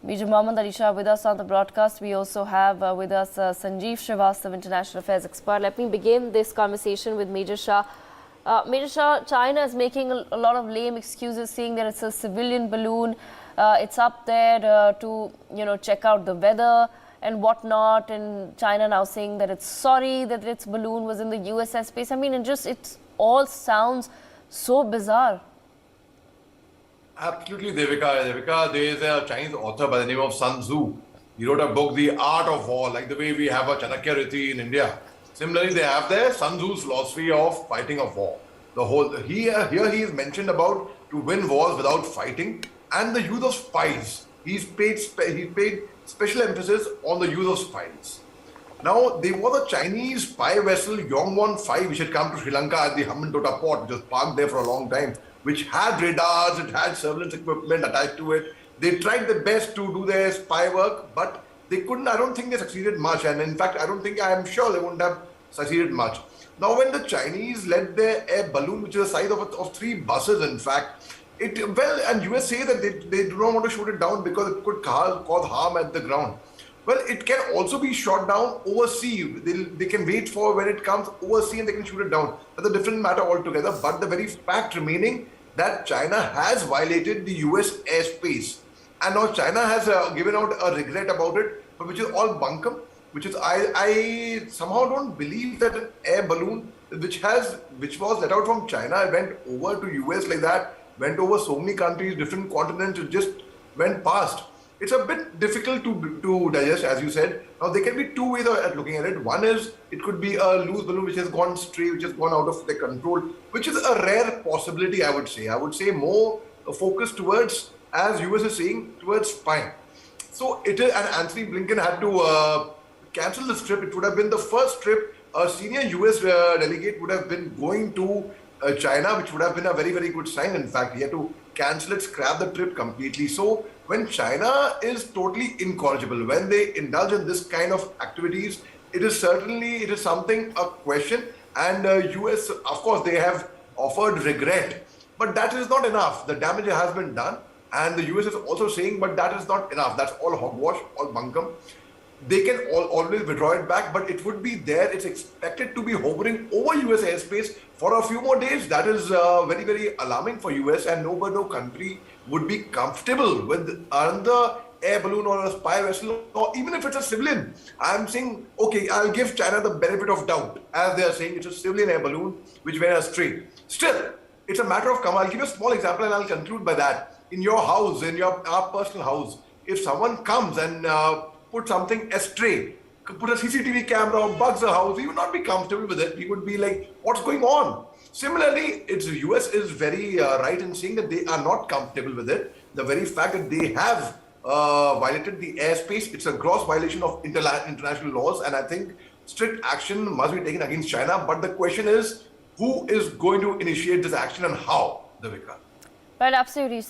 Major Mohammed Ali Shah with us on the broadcast. We also have with us Sanjeev Srivastav, International Affairs Expert. Let me begin this conversation with Major Shah. Major Shah, China is making a lot of lame excuses, saying that it's a civilian balloon. It's up there to, check out the weather and whatnot. And China now saying that it's sorry that its balloon was in the US airspace. I mean, it all sounds so bizarre. Absolutely, Devika, there is a Chinese author by the name of Sun Tzu. He wrote a book, The Art of War, like the way we have a Chanakya Riti in India. Similarly, they have their Sun Tzu's philosophy of fighting a war. Here he is mentioned about to win wars without fighting and the use of spies. He paid special emphasis on the use of spies. Now, there was a Chinese spy vessel, Yongwon 5, which had come to Sri Lanka at the Hambantota port, which was parked there for a long time, which had radars, it had surveillance equipment attached to it. They tried their best to do their spy work, but they couldn't. I don't think they succeeded much. And in fact, I am sure they wouldn't have succeeded much. Now, when the Chinese let their air balloon, which is the size of 3 buses, in fact, and US say that they do not want to shoot it down because it could cause harm at the ground. Well, it can also be shot down overseas. They can wait for when it comes overseas and they can shoot it down. That's a different matter altogether. But the very fact remaining that China has violated the US airspace. And now China has given out a regret about it, but which is all bunkum. Which is, I somehow don't believe that an air balloon, which was let out from China, went over to US like that, went over so many countries, different continents, it just went past. It's a bit difficult to digest, as you said. Now, there can be 2 ways of looking at it. One is it could be a loose balloon which has gone stray, which has gone out of their control, which is a rare possibility, I would say. I would say more focused towards, as US is saying, towards spying. So it is, and Anthony Blinken had to cancel this trip. It would have been the first trip a senior US delegate would have been going to China, which would have been a very, very good sign. In fact, he had to cancel it, scrap the trip completely. So when China is totally incorrigible, when they indulge in this kind of activities, it is something, a question. And US, of course, they have offered regret, but that is not enough. The damage has been done. And the US is also saying, but that is not enough. That's all hogwash, all bunkum. They can always withdraw it back, but it would be there. It's expected to be hovering over US airspace for a few more days. That is very, very alarming for US, and no country would be comfortable with another air balloon or a spy vessel, or even if it's a civilian. I'm saying, okay, I'll give China the benefit of doubt, as they are saying it's a civilian air balloon which went astray. Still, it's a matter of I'll give you a small example and I'll conclude by that. In your house, our personal house, if someone comes and put something astray, put a CCTV camera or bugs the house, he would not be comfortable with it. He would be like, what's going on? Similarly, the US is very right in saying that they are not comfortable with it. The very fact that they have violated the airspace, it's a gross violation of international laws, and I think strict action must be taken against China. But the question is, who is going to initiate this action and how, Devika? Right, absolutely.